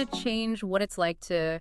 to change what it's like to,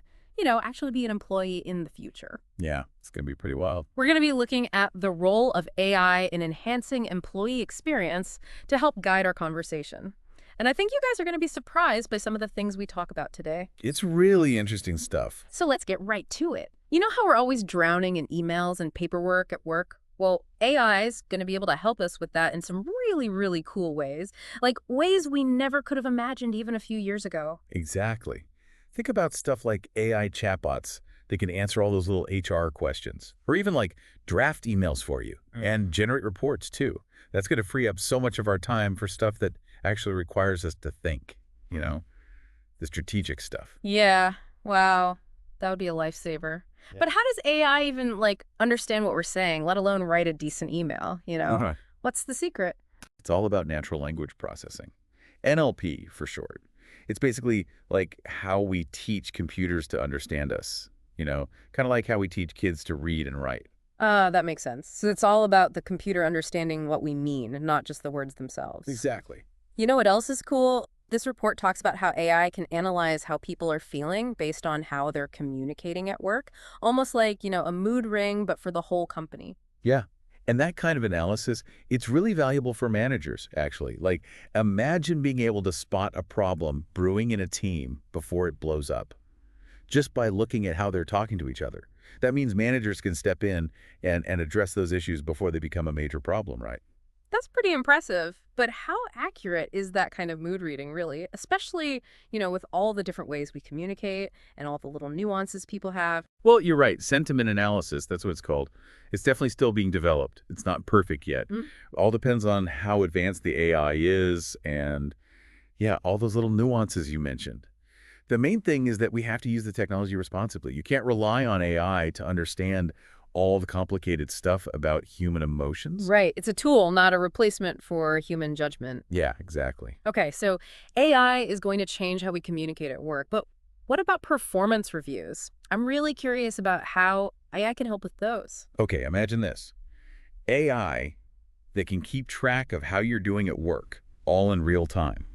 actually be an employee in the future. Yeah, it's going to be pretty wild. We're going to be looking at the role of AI in enhancing employee experience to help guide our conversation. And I think you guys are going to be surprised by some of the things we talk about today. It's really interesting stuff. So let's get right to it. You know how we're always drowning in emails and paperwork at work? Well, AI is going to be able to help us with that in some really, really cool ways, like ways we never could have imagined even a few years ago. Exactly. Think about stuff like AI chatbots that can answer all those little HR questions, or even like draft emails for you and generate reports too. That's going to free up so much of our time for stuff that actually requires us to think, the strategic stuff. Yeah, wow, that would be a lifesaver. Yeah. But how does AI even, understand what we're saying, let alone write a decent email, Uh-huh. What's the secret? It's all about natural language processing. NLP for short. It's basically like how we teach computers to understand us, kind of like how we teach kids to read and write. That makes sense. So it's all about the computer understanding what we mean, not just the words themselves. Exactly. You know what else is cool? This report talks about how AI can analyze how people are feeling based on how they're communicating at work, almost like, a mood ring, but for the whole company. Yeah. And that kind of analysis, it's really valuable for managers, actually. Like, imagine being able to spot a problem brewing in a team before it blows up, just by looking at how they're talking to each other. That means managers can step in and address those issues before they become a major problem, right? That's pretty impressive. But how accurate is that kind of mood reading, really? Especially, with all the different ways we communicate and all the little nuances people have. Well, you're right. Sentiment analysis, that's what it's called. It's definitely still being developed. It's not perfect yet. All depends on how advanced the AI is and, yeah, all those little nuances you mentioned. The main thing is that we have to use the technology responsibly. You can't rely on AI to understand all the complicated stuff about human emotions. Right. It's a tool, not a replacement for human judgment. Yeah, exactly. Okay, so AI is going to change how we communicate at work. But what about performance reviews? I'm really curious about how AI can help with those. Okay, imagine this. AI that can keep track of how you're doing at work, all in real time.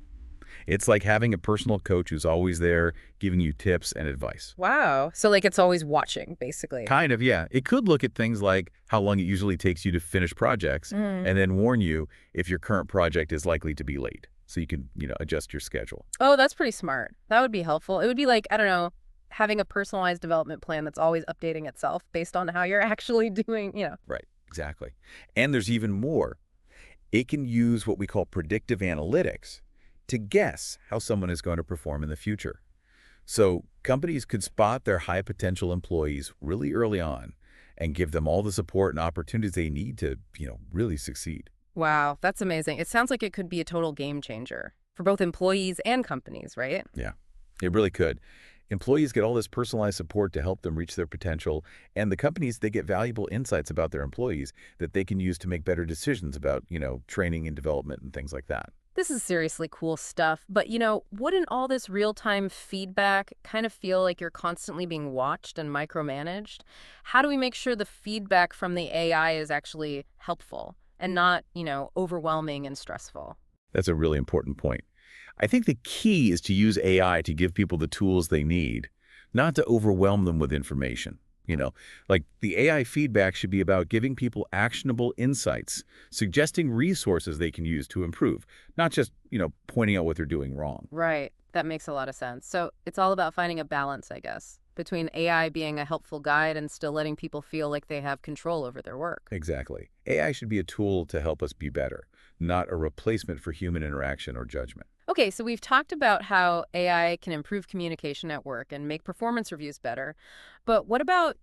It's like having a personal coach who's always there giving you tips and advice. Wow. So it's always watching, basically. Kind of, yeah. It could look at things like how long it usually takes you to finish projects and then warn you if your current project is likely to be late. So you can, adjust your schedule. Oh, that's pretty smart. That would be helpful. It would be like, I don't know, having a personalized development plan that's always updating itself based on how you're actually doing. Right, exactly. And there's even more. It can use what we call predictive analytics to guess how someone is going to perform in the future. So companies could spot their high potential employees really early on and give them all the support and opportunities they need to, really succeed. Wow, that's amazing. It sounds like it could be a total game changer for both employees and companies, right? Yeah, it really could. Employees get all this personalized support to help them reach their potential, and the companies, they get valuable insights about their employees that they can use to make better decisions about, training and development and things like that. This is seriously cool stuff, but wouldn't all this real-time feedback kind of feel like you're constantly being watched and micromanaged? How do we make sure the feedback from the AI is actually helpful and not, overwhelming and stressful? That's a really important point. I think the key is to use AI to give people the tools they need, not to overwhelm them with information. Like the AI feedback should be about giving people actionable insights, suggesting resources they can use to improve, not just, pointing out what they're doing wrong. Right. That makes a lot of sense. So it's all about finding a balance, I guess, between AI being a helpful guide and still letting people feel like they have control over their work. Exactly. AI should be a tool to help us be better, not a replacement for human interaction or judgment. Okay, so we've talked about how AI can improve communication at work and make performance reviews better. But what about,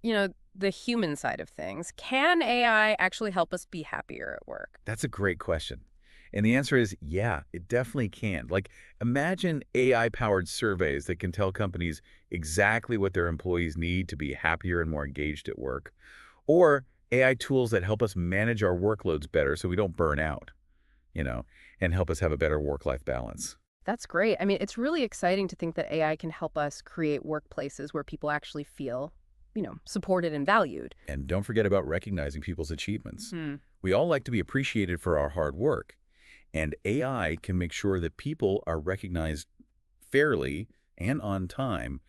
the human side of things? Can AI actually help us be happier at work? That's a great question. And the answer is, yeah, it definitely can. Like, imagine AI-powered surveys that can tell companies exactly what their employees need to be happier and more engaged at work. Or AI tools that help us manage our workloads better so we don't burn out, and help us have a better work-life balance. That's great. I mean, it's really exciting to think that AI can help us create workplaces where people actually feel, supported and valued. And don't forget about recognizing people's achievements. Hmm. We all like to be appreciated for our hard work. And AI can make sure that people are recognized fairly and on time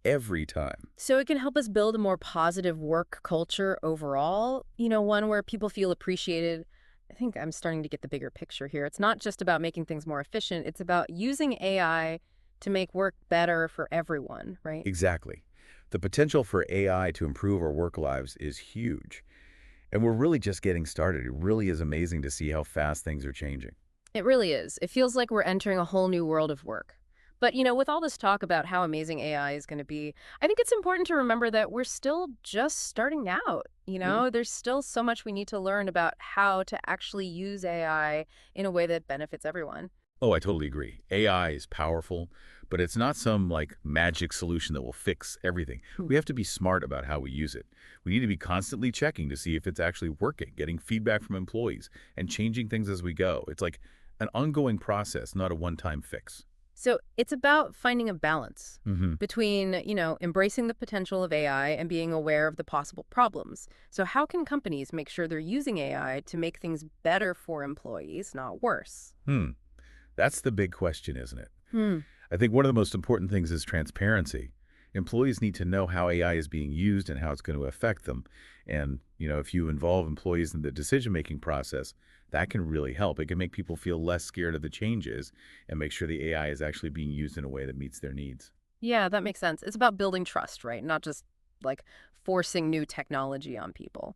every time. So it can help us build a more positive work culture overall, one where people feel appreciated. I think I'm starting to get the bigger picture here. It's not just about making things more efficient. It's about using AI to make work better for everyone, right? Exactly. The potential for AI to improve our work lives is huge. And we're really just getting started. It really is amazing to see how fast things are changing. It really is. It feels like we're entering a whole new world of work. But, with all this talk about how amazing AI is going to be, I think it's important to remember that we're still just starting out. There's still so much we need to learn about how to actually use AI in a way that benefits everyone. Oh, I totally agree. AI is powerful, but it's not some like magic solution that will fix everything. We have to be smart about how we use it. We need to be constantly checking to see if it's actually working, getting feedback from employees, and changing things as we go. It's like an ongoing process, not a one-time fix. So it's about finding a balance Hmm. between, embracing the potential of AI and being aware of the possible problems. So how can companies make sure they're using AI to make things better for employees, not worse? That's the big question, isn't it? Hmm. I think one of the most important things is transparency. Employees need to know how AI is being used and how it's going to affect them. And, if you involve employees in the decision-making process, that can really help. It can make people feel less scared of the changes and make sure the AI is actually being used in a way that meets their needs. Yeah, that makes sense. It's about building trust, right? Not just like forcing new technology on people.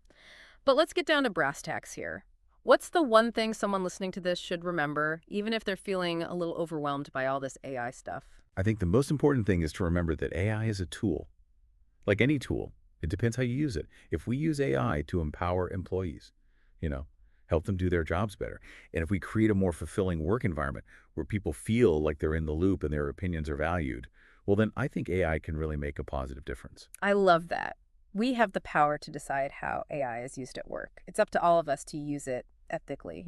But let's get down to brass tacks here. What's the one thing someone listening to this should remember, even if they're feeling a little overwhelmed by all this AI stuff? I think the most important thing is to remember that AI is a tool. Like any tool, it depends how you use it. If we use AI to empower employees, you know, help them do their jobs better, and if we create a more fulfilling work environment where people feel like they're in the loop and their opinions are valued, well, then I think AI can really make a positive difference. I love that. We have the power to decide how AI is used at work. It's up to all of us to use it ethically,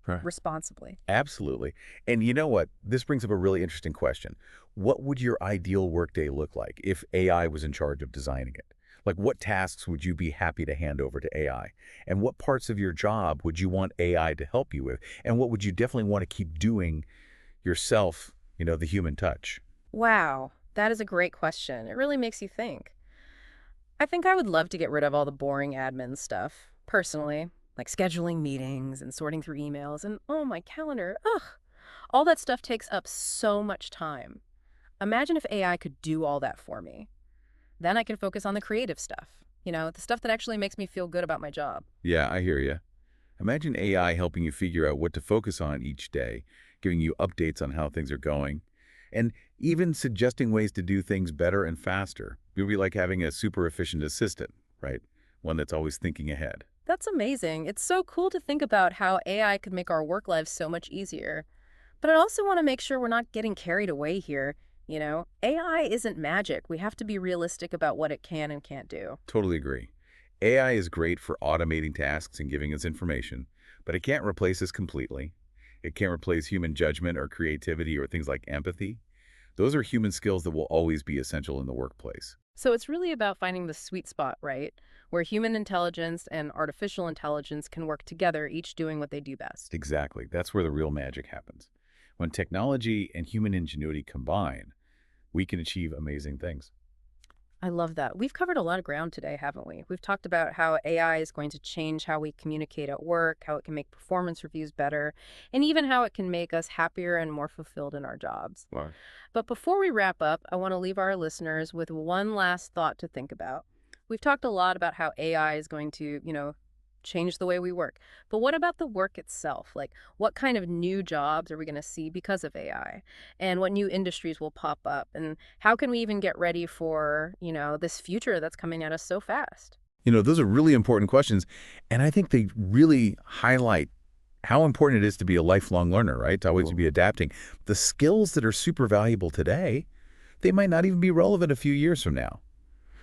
Right. responsibly. Absolutely. And you know what? This brings up a really interesting question. What would your ideal workday look like if AI was in charge of designing it? Like, what tasks would you be happy to hand over to AI? And what parts of your job would you want AI to help you with? And what would you definitely want to keep doing yourself, the human touch? Wow, that is a great question. It really makes you think. I think I would love to get rid of all the boring admin stuff, personally, like scheduling meetings and sorting through emails and, oh, my calendar. Ugh. All that stuff takes up so much time. Imagine if AI could do all that for me. Then I can focus on the creative stuff, the stuff that actually makes me feel good about my job. Yeah, I hear you. Imagine AI helping you figure out what to focus on each day, giving you updates on how things are going, and even suggesting ways to do things better and faster. It would be like having a super efficient assistant, right? One that's always thinking ahead. That's amazing. It's so cool to think about how AI could make our work lives so much easier. But I also want to make sure we're not getting carried away here. AI isn't magic. We have to be realistic about what it can and can't do. Totally agree. AI is great for automating tasks and giving us information, but it can't replace us completely. It can't replace human judgment or creativity or things like empathy. Those are human skills that will always be essential in the workplace. So it's really about finding the sweet spot, right? Where human intelligence and artificial intelligence can work together, each doing what they do best. Exactly. That's where the real magic happens. When technology and human ingenuity combine, we can achieve amazing things. I love that. We've covered a lot of ground today, haven't we? We've talked about how AI is going to change how we communicate at work, how it can make performance reviews better, and even how it can make us happier and more fulfilled in our jobs. Wow. But before we wrap up, I want to leave our listeners with one last thought to think about. We've talked a lot about how AI is going to, change the way we work. But what about the work itself? Like, what kind of new jobs are we going to see because of AI? And what new industries will pop up? And how can we even get ready for, this future that's coming at us so fast? Those are really important questions, and I think they really highlight how important it is to be a lifelong learner, right? To always be adapting. The skills that are super valuable today, they might not even be relevant a few years from now.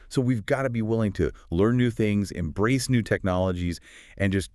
So we've got to be willing to learn new things, embrace new technologies, and just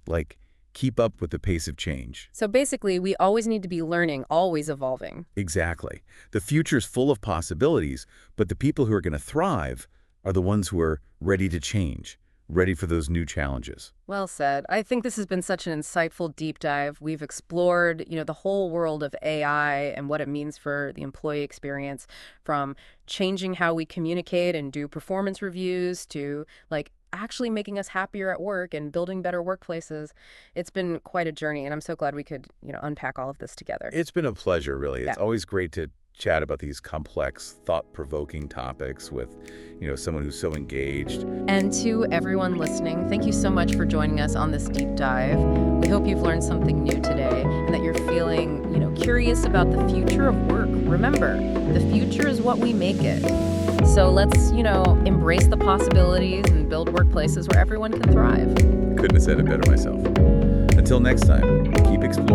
keep up with the pace of change. So basically, we always need to be learning, always evolving. Exactly. The future's full of possibilities, but the people who are going to thrive are the ones who are ready to change, ready for those new challenges. Well said. I think this has been such an insightful deep dive. We've explored, the whole world of AI and what it means for the employee experience, from changing how we communicate and do performance reviews to like actually making us happier at work and building better workplaces. It's been quite a journey, and I'm so glad we could, unpack all of this together. It's been a pleasure, really. Yeah. It's always great to chat about these complex, thought-provoking topics with, someone who's so engaged. And to everyone listening, thank you so much for joining us on this deep dive. We hope you've learned something new today and that you're feeling, curious about the future of work. Remember, the future is what we make it. So let's, embrace the possibilities and build workplaces where everyone can thrive. Couldn't have said it better myself. Until next time, keep exploring.